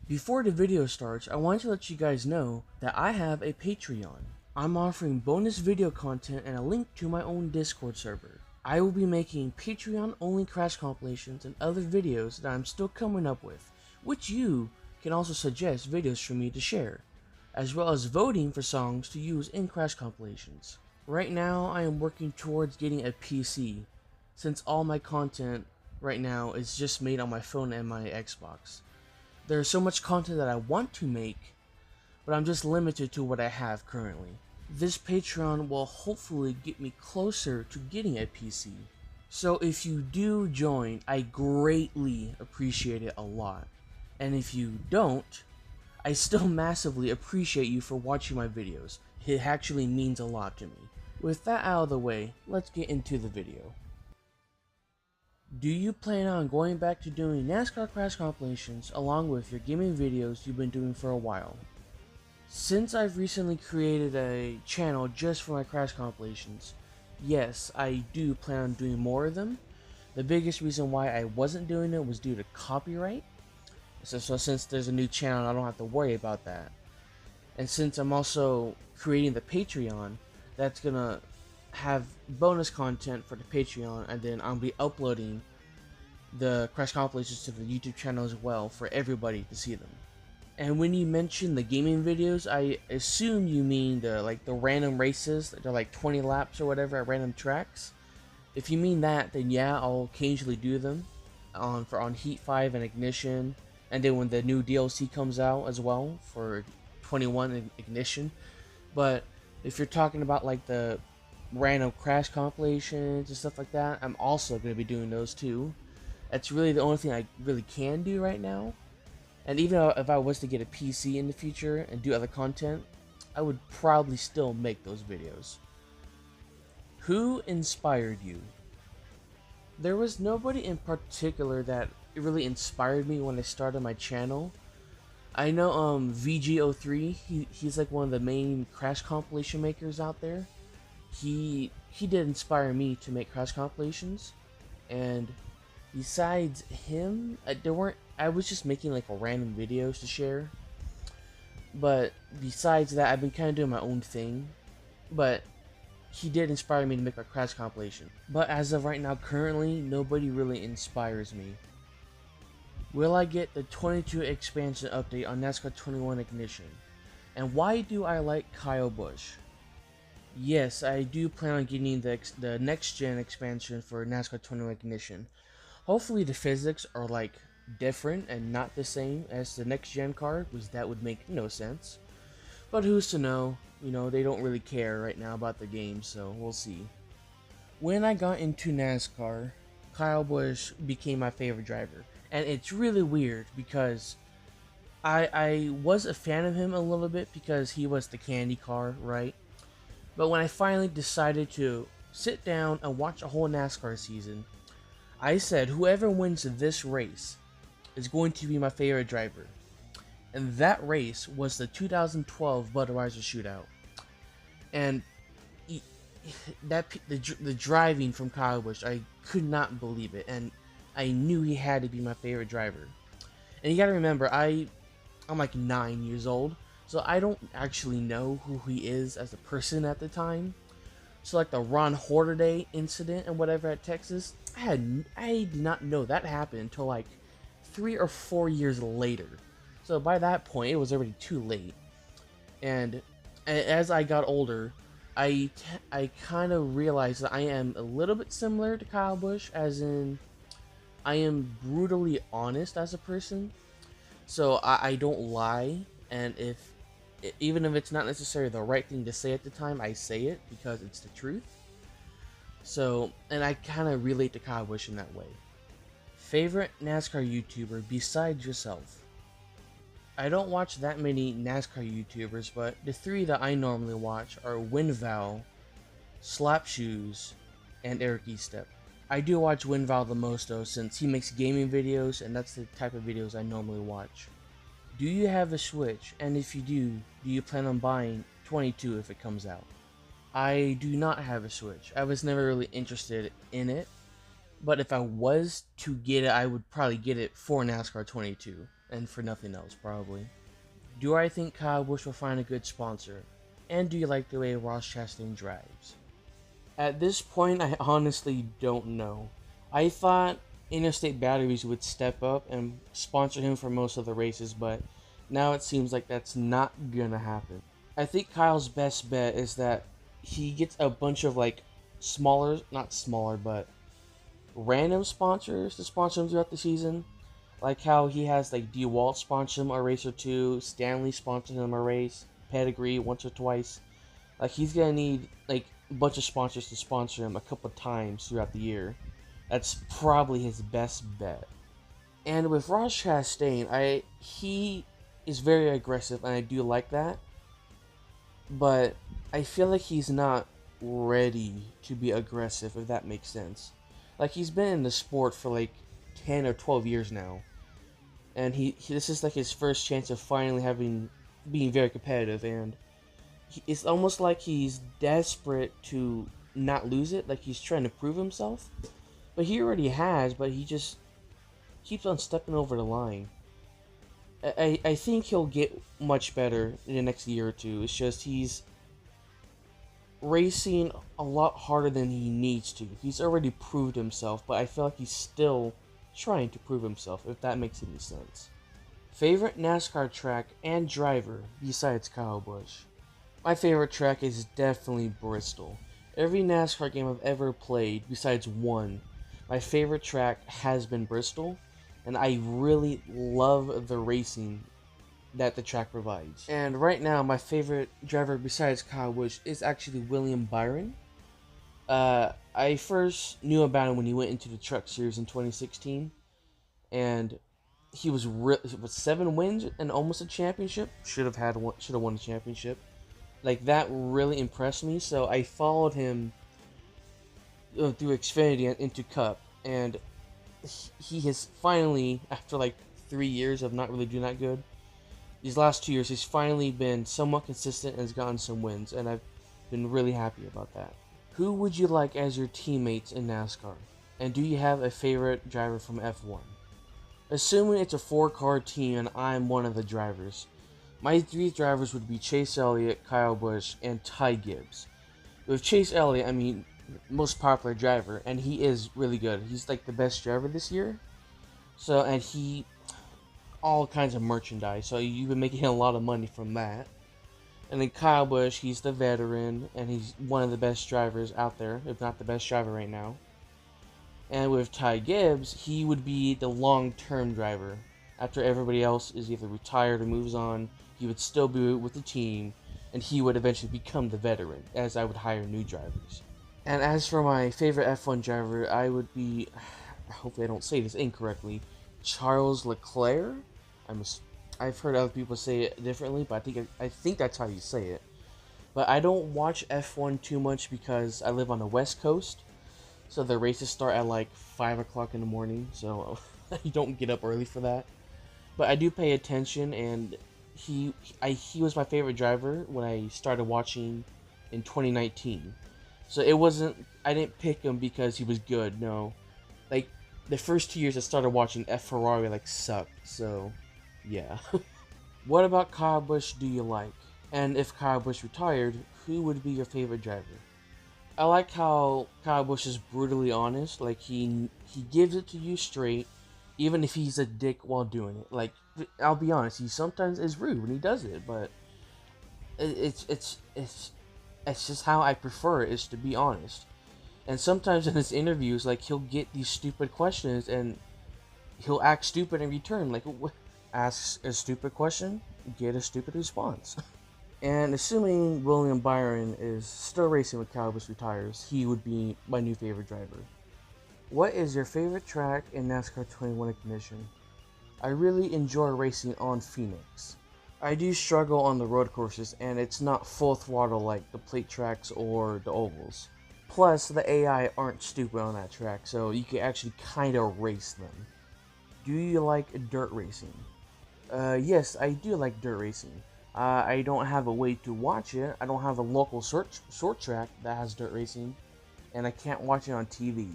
Before the video starts, I want to let you guys know that I have a Patreon. I'm offering bonus video content and a link to my own Discord server. I will be making Patreon only crash compilations and other videos that I'm still coming up with, which you can also suggest videos for me to share, as well as voting for songs to use in crash compilations. Right now I am working towards getting a PC, since all my content right now is just made on my phone and my Xbox. There's so much content that I want to make, but I'm just limited to what I have currently. This Patreon will hopefully get me closer to getting a PC. So if you do join, I greatly appreciate it a lot. And if you don't, I still massively appreciate you for watching my videos. It actually means a lot to me. With that out of the way, let's get into the video. Do you plan on going back to doing NASCAR crash compilations along with your gaming videos you've been doing for a while? Since I've recently created a channel just for my crash compilations, yes, I do plan on doing more of them. The biggest reason why I wasn't doing it was due to copyright. So since there's a new channel, I don't have to worry about that. And since I'm also creating the Patreon, that's gonna have bonus content for the Patreon, and then I'll be uploading the crash compilations to the YouTube channel as well for everybody to see them. And when you mention the gaming videos, I assume you mean the random races. They're like 20 laps or whatever at random tracks. If you mean that, then yeah, I'll occasionally do them on Heat 5 and Ignition, and then when the new DLC comes out as well for 21 and Ignition. But if you're talking about like the random crash compilations and stuff like that, I'm also going to be doing those too. That's really the only thing I really can do right now. And even if I was to get a PC in the future and do other content, I would probably still make those videos. Who inspired you? There was nobody in particular that really inspired me when I started my channel. I know VG03, he's like one of the main crash compilation makers out there. He did inspire me to make crash compilations, and besides him, I was just making like random videos to share. But besides that, I've been kind of doing my own thing. But he did inspire me to make a crash compilation. But as of right now, currently, nobody really inspires me. Will I get the 22 expansion update on NASCAR 21 Ignition? And why do I like Kyle Busch? Yes, I do plan on getting the next gen expansion for NASCAR 21 Ignition. Hopefully the physics are like different and not the same as the next gen car, because that would make no sense. But who's to know? You know, they don't really care right now about the game, so we'll see. When I got into NASCAR, Kyle Busch became my favorite driver. And it's really weird because I was a fan of him a little bit because he was the candy car, right? But when I finally decided to sit down and watch a whole NASCAR season, I said whoever wins this race is going to be my favorite driver. And that race was the 2012 Budweiser Shootout. And the driving from Kyle Busch, I could not believe it. And I knew he had to be my favorite driver. And you gotta remember, I'm like 9 years old, so I don't actually know who he is as a person at the time. So like the Ron Hornaday incident and whatever at Texas, I did not know that happened until like 3 or 4 years later. So by that point, it was already too late. And as I got older, I kind of realized that I am a little bit similar to Kyle Busch, as in I am brutally honest as a person. So I don't lie, and even if it's not necessarily the right thing to say at the time, I say it because it's the truth. So, and I kind of relate to Kyle Busch in that way. Favorite NASCAR YouTuber besides yourself? I don't watch that many NASCAR YouTubers, but the three that I normally watch are WinVal, Slapshoes, and Eric Estep. I do watch WinVal the most though, since he makes gaming videos, and that's the type of videos I normally watch. Do you have a Switch? And if you do you plan on buying 22 if it comes out? I do not have a Switch. I was never really interested in it, but if I was to get it, I would probably get it for NASCAR 22. and for nothing else, probably. Do I think Kyle Busch will find a good sponsor? And do you like the way Ross Chastain drives? At this point, I honestly don't know. I thought Interstate Batteries would step up and sponsor him for most of the races, but now it seems like that's not gonna happen. I think Kyle's best bet is that he gets a bunch of like smaller, not smaller, but random sponsors to sponsor him throughout the season. Like how he has like DeWalt sponsor him a race or two, Stanley sponsor him a race, Pedigree once or twice. Like he's gonna need like a bunch of sponsors to sponsor him a couple times throughout the year. That's probably his best bet. And with Ross Chastain, he is very aggressive, and I do like that. But I feel like he's not ready to be aggressive, if that makes sense. Like he's been in the sport for like 10 or 12 years now, and this is like his first chance of finally being very competitive, and it's almost like he's desperate to not lose it, like he's trying to prove himself. But he already has, but he just keeps on stepping over the line. I think he'll get much better in the next year or two. It's just he's racing a lot harder than he needs to. He's already proved himself, but I feel like he's still trying to prove himself, if that makes any sense. Favorite NASCAR track and driver besides Kyle Busch? My favorite track is definitely Bristol. Every NASCAR game I've ever played, besides one, my favorite track has been Bristol, and I really love the racing that the track provides. And right now, my favorite driver besides Kyle Busch is actually William Byron. I first knew about him when he went into the Truck Series in 2016, and he was with 7 wins and almost a championship. Should have won the championship. Like that really impressed me. So I followed him through Xfinity and into Cup, and he has finally, after like 3 years of not really doing that good, these last 2 years, he's finally been somewhat consistent and has gotten some wins, and I've been really happy about that. Who would you like as your teammates in NASCAR? And do you have a favorite driver from F1? Assuming it's a 4-car team and I'm one of the drivers, my 3 drivers would be Chase Elliott, Kyle Busch, and Ty Gibbs. With Chase Elliott, I mean, most popular driver, and he is really good. He's like the best driver this year. So, and he, all kinds of merchandise, so you've been making a lot of money from that. And then Kyle Busch, he's the veteran, and he's one of the best drivers out there, if not the best driver right now. And with Ty Gibbs, he would be the long-term driver. After everybody else is either retired or moves on, he would still be with the team, and he would eventually become the veteran, as I would hire new drivers. And as for my favorite F1 driver, I would be, hopefully I don't say this incorrectly, Charles Leclerc. I've heard other people say it differently, but I think that's how you say it. But I don't watch F1 too much because I live on the West Coast, so the races start at like 5 o'clock in the morning, so you don't get up early for that. But I do pay attention, and he was my favorite driver when I started watching in 2019. So it wasn't, I didn't pick him because he was good, no. Like, the first 2 years I started watching, Ferrari like sucked, so yeah. What about Kyle Busch do you like? And if Kyle Busch retired, who would be your favorite driver? I like how Kyle Busch is brutally honest. Like he gives it to you straight, even if he's a dick while doing it. Like, I'll be honest, he sometimes is rude when he does it, but it's just how I prefer it, is to be honest. And sometimes in his interviews, like, he'll get these stupid questions and he'll act stupid in return. Like, ask a stupid question, get a stupid response. And assuming William Byron is still racing when Kyle Busch retires, he would be my new favorite driver. What is your favorite track in NASCAR 21 Ignition? I really enjoy racing on Phoenix. I do struggle on the road courses, and it's not full throttle like the plate tracks or the ovals. Plus, the AI aren't stupid on that track, so you can actually kind of race them. Do you like dirt racing? Yes, I do like dirt racing. I don't have a way to watch it. I don't have a local short track that has dirt racing, and I can't watch it on TV.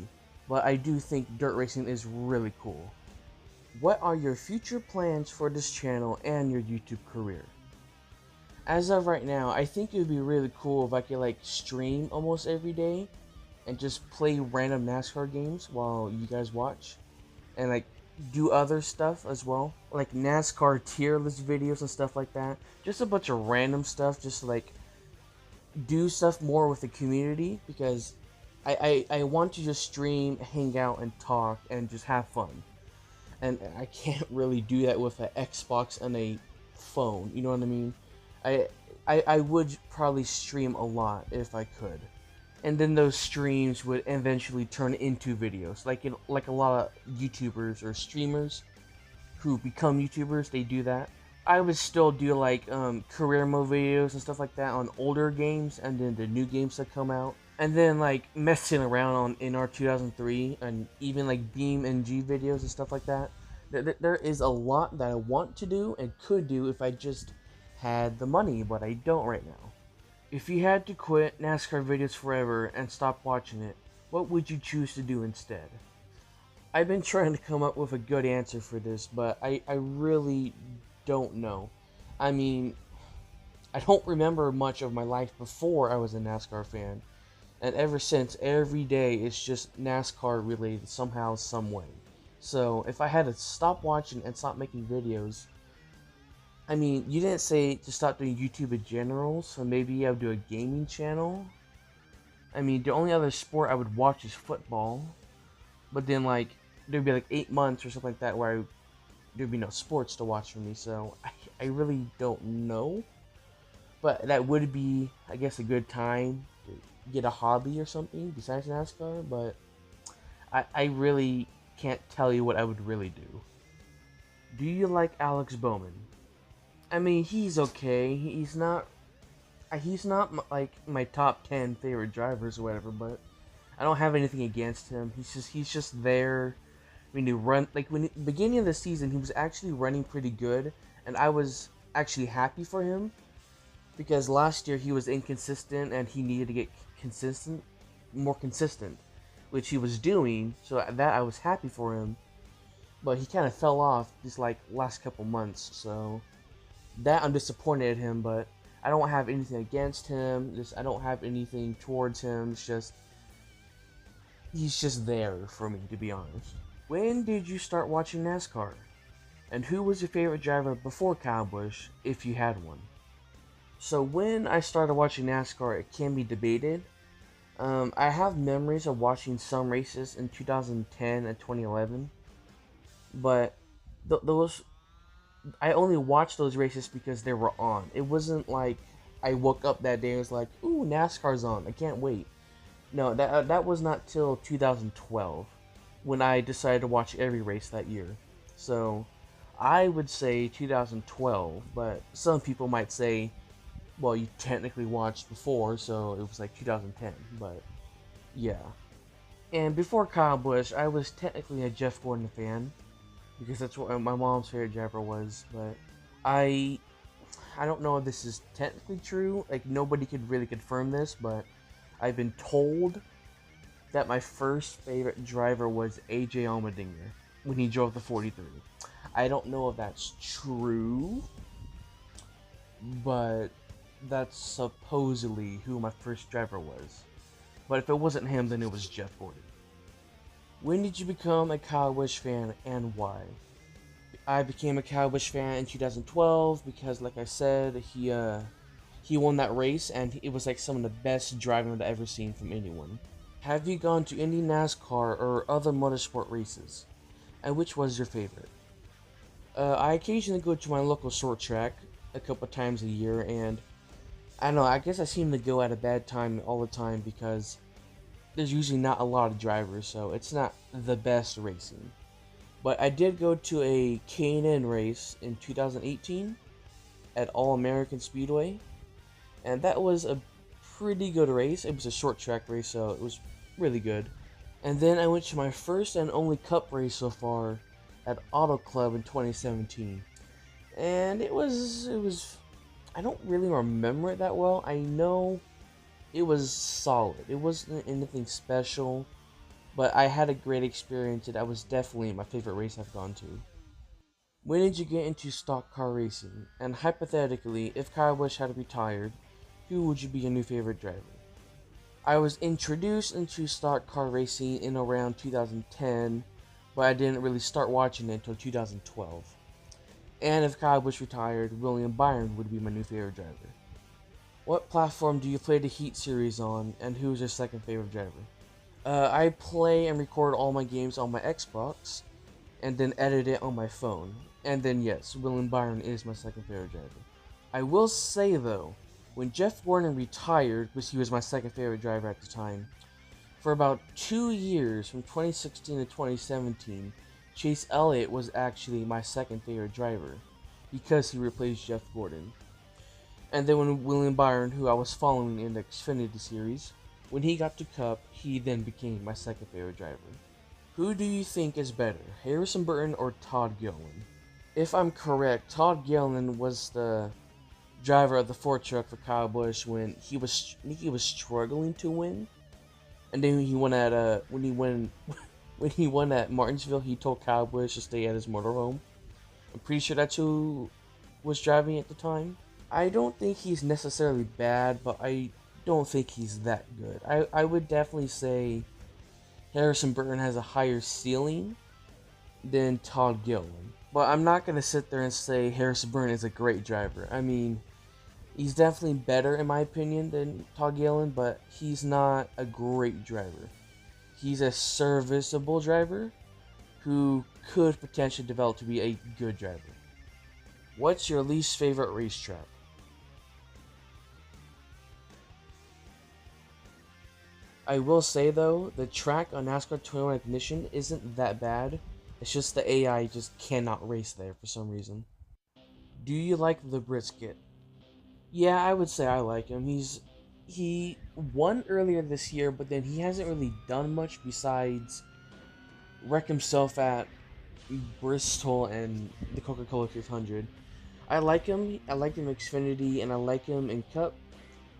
But I do think dirt racing is really cool. What are your future plans for this channel and your YouTube career? As of right now, I think it would be really cool if I could like stream almost every day and just play random NASCAR games while you guys watch, and like do other stuff as well, like NASCAR tier list videos and stuff like that. Just a bunch of random stuff, just to, like, do stuff more with the community, because I want to just stream, hang out, and talk, and just have fun. And I can't really do that with an Xbox and a phone, you know what I mean? I, I would probably stream a lot if I could. And then those streams would eventually turn into videos, like a lot of YouTubers or streamers who become YouTubers, they do that. I would still do like career mode videos and stuff like that on older games, and then the new games that come out, and then like messing around on NR 2003 and even like Beam and G videos and stuff like that. There is a lot that I want to do and could do if I just had the money, but I don't right now. If you had to quit NASCAR videos forever and stop watching it, what would you choose to do instead? I've been trying to come up with a good answer for this, but I really don't know. I mean, I don't remember much of my life before I was a NASCAR fan, and ever since, every day it's just NASCAR related somehow, some way. So if I had to stop watching and stop making videos, I mean, you didn't say to stop doing YouTube in general, so maybe I would do a gaming channel. I mean, the only other sport I would watch is football, but then like there'd be like 8 months or something like that where there'd be no sports to watch for me, so I really don't know. But that would be, I guess, a good time to get a hobby or something besides NASCAR, but I really can't tell you what I would really do. Do you like Alex Bowman? I mean, he's okay. He's not like my top 10 favorite drivers or whatever, but I don't have anything against him. He's just there. When he run, like when beginning of the season, he was actually running pretty good, and I was actually happy for him, because last year he was inconsistent and he needed to get more consistent, which he was doing. So that I was happy for him, but he kind of fell off this like last couple months. So that I'm disappointed at him, but I don't have anything against him. I don't have anything towards him. It's just he's just there for me, to be honest. When did you start watching NASCAR? And who was your favorite driver before Kyle Busch, if you had one? So when I started watching NASCAR, it can be debated. I have memories of watching some races in 2010 and 2011, but those I only watched those races because they were on. It wasn't like I woke up that day and was like, "Ooh, NASCAR's on! I can't wait." No, that was not till 2012 when I decided to watch every race that year. So I would say 2012, but some people might say, well, you technically watched before, so it was like 2010. But yeah. And before Kyle Busch, I was technically a Jeff Gordon fan, because that's what my mom's favorite driver was. But I don't know if this is technically true. Like, nobody could really confirm this, but I've been told that my first favorite driver was AJ Allmendinger when he drove the 43. I don't know if that's true, but that's supposedly who my first driver was. But if it wasn't him, then it was Jeff Gordon. When did you become a Kyle Busch fan, and why? I became a Kyle Busch fan in 2012 because, like I said, he won that race, and it was like some of the best driving I've ever seen from anyone. Have you gone to any NASCAR or other motorsport races? And which was your favorite? I occasionally go to my local short track a couple times a year, and I don't know, I guess I seem to go at a bad time all the time because there's usually not a lot of drivers, so it's not the best racing. But I did go to a K&N race in 2018 at All-American Speedway, and that was a pretty good race. It was a short track race, so it was really good. And then I went to my first and only Cup race so far at Auto Club in 2017, and it was I don't really remember it that well. I know it was solid. It wasn't anything special, but I had a great experience, and that was definitely my favorite race I've gone to. When did you get into stock car racing? And hypothetically, if Kyle Busch had retired, who would you be your new favorite driver? I was introduced into stock car racing in around 2010, but I didn't really start watching it until 2012. And if Kyle Busch retired, William Byron would be my new favorite driver. What platform do you play the Heat series on, and who's your second favorite driver? I play and record all my games on my Xbox, and then edit it on my phone. And then yes, William Byron is my second favorite driver. I will say though, when Jeff Gordon retired, because he was my second favorite driver at the time, for about 2 years, from 2016 to 2017, Chase Elliott was actually my second favorite driver, because he replaced Jeff Gordon. And then when William Byron, who I was following in the Xfinity series, when he got to Cup, he then became my second favorite driver. Who do you think is better, Harrison Burton or Todd Gilliland? If I'm correct, Todd Gilliland was the driver of the Ford truck for Kyle Busch when he was struggling to win, and then he won at when he won at Martinsville, he told Kyle Busch to stay at his motorhome. I'm pretty sure that's who was driving at the time. I don't think he's necessarily bad, but I don't think he's that good. I would definitely say Harrison Burton has a higher ceiling than Todd Gilliland. But I'm not going to sit there and say Harrison Burton is a great driver. I mean, he's definitely better in my opinion than Todd Gilliland, but he's not a great driver. He's a serviceable driver who could potentially develop to be a good driver. What's your least favorite racetrack? I will say though, the track on NASCAR 21 Ignition isn't that bad. It's just the AI just cannot race there for some reason. Do you like the Brisket? Yeah, I would say I like him. He won earlier this year, but then he hasn't really done much besides wreck himself at Bristol and the Coca-Cola 500. I like him. I like him in Xfinity, and I like him in Cup.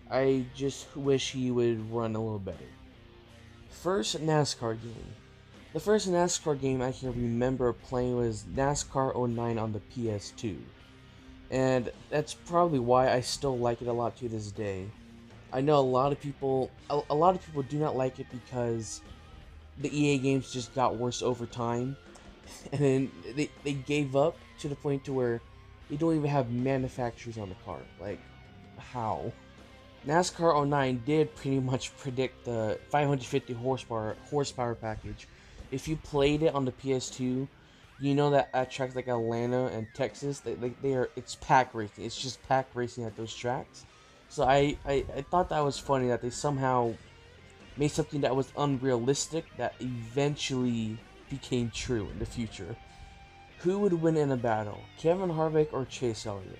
I just wish he would run a little better. First NASCAR game. The first NASCAR game I can remember playing was NASCAR 09 on the PS2. And that's probably why I still like it a lot to this day. I know a lot of people do not like it because the EA games just got worse over time. And then they gave up to the point to where they don't even have manufacturers on the car. Like, how? NASCAR 09 did pretty much predict the 550 horsepower package. If you played it on the PS2, you know that at tracks like Atlanta and Texas, it's pack racing. It's just pack racing at those tracks. So I thought that was funny that they somehow made something that was unrealistic that eventually became true in the future. Who would win in a battle, Kevin Harvick or Chase Elliott?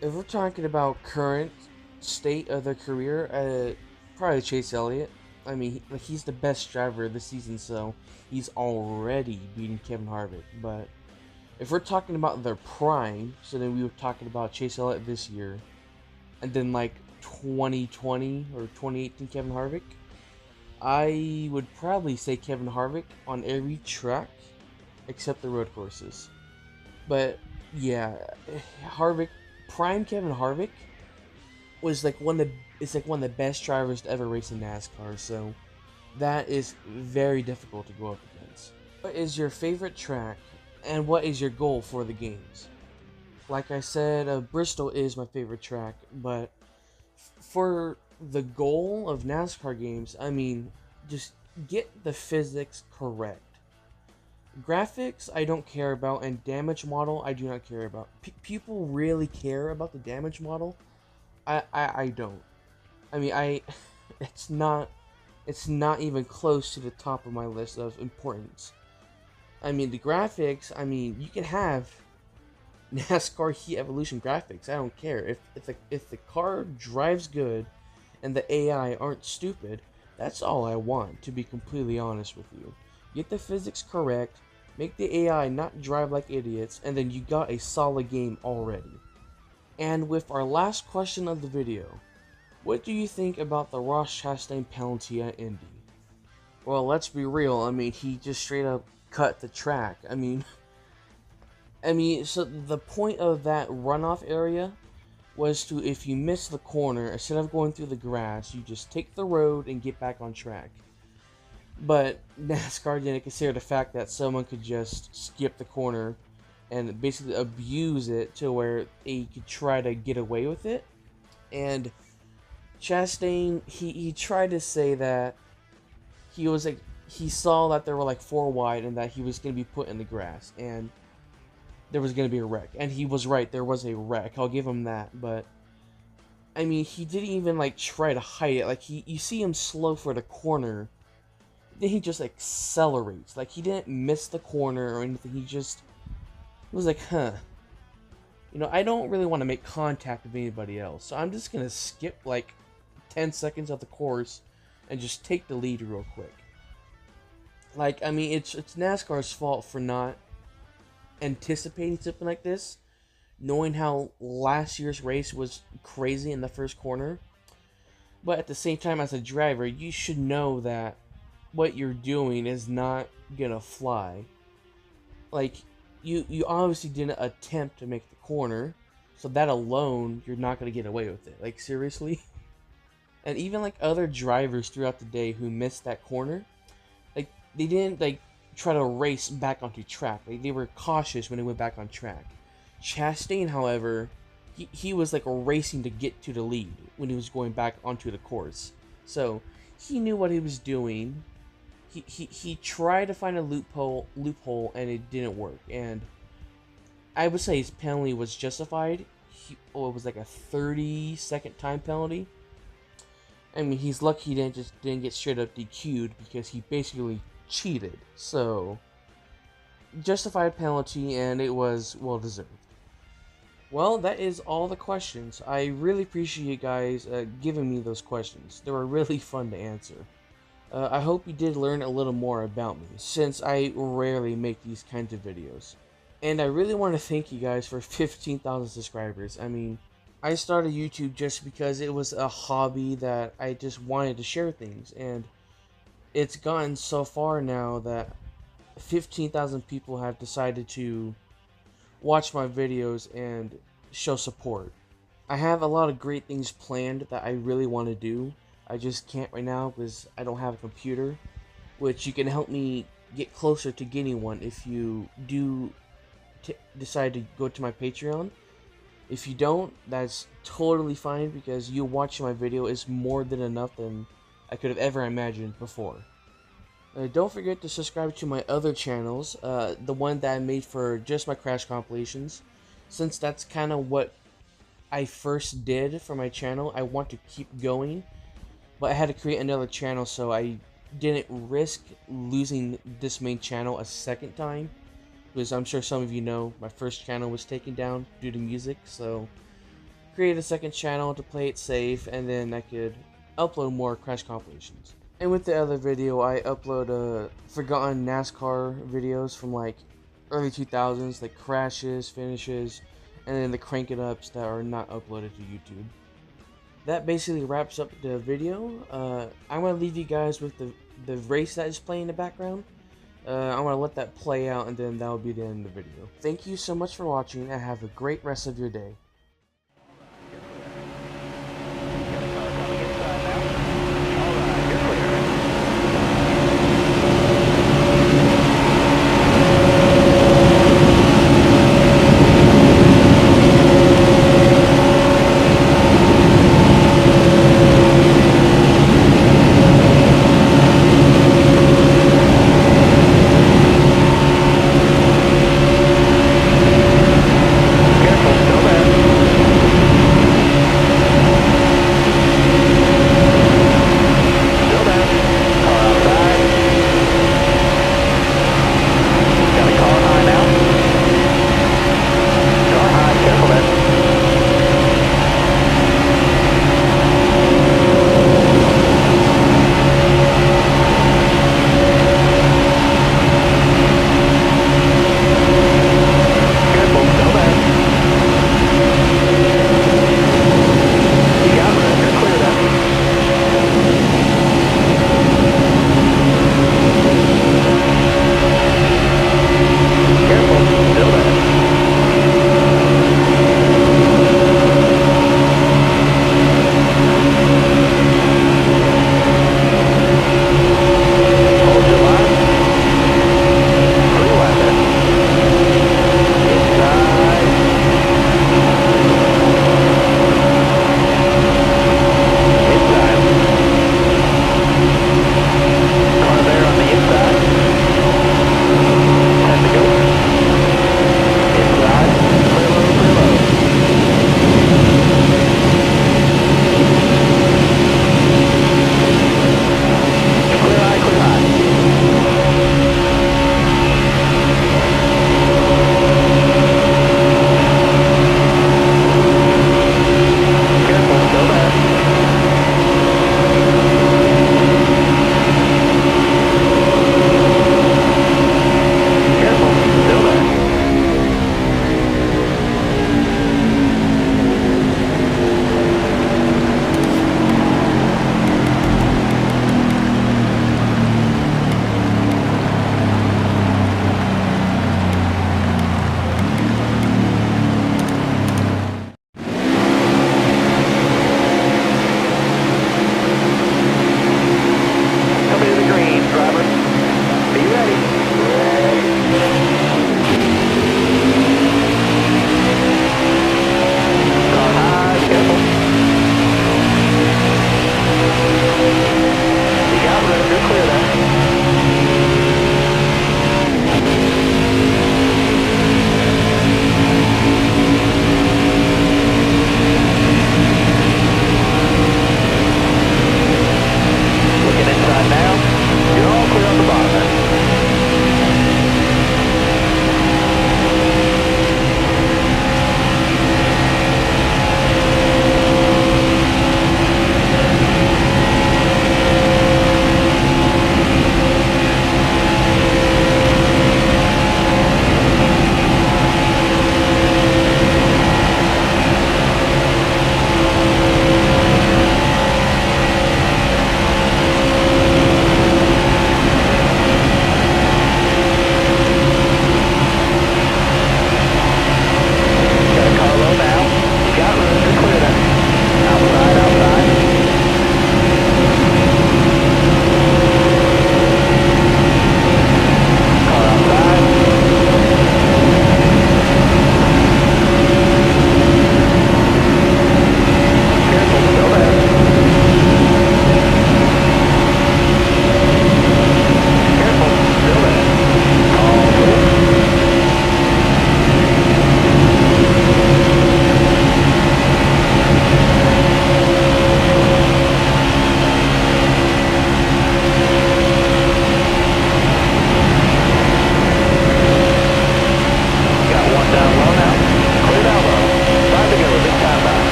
If we're talking about current state of their career, probably Chase Elliott. I mean, he's the best driver this season, so he's already beating Kevin Harvick. But if we're talking about their prime, so then we were talking about Chase Elliott this year, and then like 2020 or 2018 Kevin Harvick, I would probably say Kevin Harvick on every track except the road courses. But yeah, prime Kevin Harvick was like one of the best drivers to ever race in NASCAR, so that is very difficult to go up against. What is your favorite track, and what is your goal for the games? Like I said, Bristol is my favorite track, but for the goal of NASCAR games, I mean, just get the physics correct. Graphics, I don't care about, and damage model, I do not care about. People really care about the damage model. I don't. I mean, it's not even close to the top of my list of importance. I mean, the graphics, I mean, you can have NASCAR Heat Evolution graphics. I don't care. If the car drives good and the AI aren't stupid, that's all I want, to be completely honest with you. Get the physics correct, make the AI not drive like idiots, and then you got a solid game already. And with our last question of the video, what do you think about the Ross Chastain penalty at Indy? Well, let's be real, I mean, he just straight up cut the track. I mean, I mean, so the point of that runoff area was to, if you miss the corner, instead of going through the grass, you just take the road and get back on track. But NASCAR didn't consider the fact that someone could just skip the corner and basically abuse it to where they could try to get away with it. And Chastain, he tried to say that he was like, he saw that there were like 4 wide and that he was going to be put in the grass and there was going to be a wreck. And he was right, there was a wreck. I'll give him that. But I mean, he didn't even like try to hide it. Like, you see him slow for the corner, then he just accelerates. Like, he didn't miss the corner or anything. He was like, huh. You know, I don't really want to make contact with anybody else, so I'm just gonna skip like 10 seconds of the course and just take the lead real quick. Like, I mean, it's NASCAR's fault for not anticipating something like this, knowing how last year's race was crazy in the first corner. But at the same time, as a driver, you should know that what you're doing is not gonna fly. Like, you obviously didn't attempt to make the corner, so that alone, you're not gonna get away with it. Like, seriously? And even like other drivers throughout the day who missed that corner, like, they didn't like try to race back onto track. Like, they were cautious when they went back on track. Chastain, however, he was like racing to get to the lead when he was going back onto the course. So he knew what he was doing. He tried to find a loophole and it didn't work. And I would say his penalty was justified. It was like a 30-second time penalty. I mean, he's lucky he didn't get straight up DQ'd because he basically cheated. So, justified penalty, and it was well deserved. Well, that is all the questions. I really appreciate you guys giving me those questions. They were really fun to answer. I hope you did learn a little more about me, since I rarely make these kinds of videos. And I really want to thank you guys for 15,000 subscribers. I mean, I started YouTube just because it was a hobby that I just wanted to share things, and it's gotten so far now that 15,000 people have decided to watch my videos and show support. I have a lot of great things planned that I really want to do. I just can't right now because I don't have a computer, which you can help me get closer to getting one if you do decide to go to my Patreon. If you don't, that's totally fine, because you watching my video is more than enough than I could have ever imagined before. Don't forget to subscribe to my other channels, the one that I made for just my Crash Compilations. Since that's kind of what I first did for my channel, I want to keep going. But I had to create another channel, so I didn't risk losing this main channel a second time. Because I'm sure some of you know, my first channel was taken down due to music, so created a second channel to play it safe, and then I could upload more Crash Compilations. And with the other video, I upload forgotten NASCAR videos from like early 2000s, like crashes, finishes, and then the crank it ups that are not uploaded to YouTube. That basically wraps up the video. I'm going to leave you guys with the race that is playing in the background. I'm going to let that play out, and then that will be the end of the video. Thank you so much for watching, and have a great rest of your day.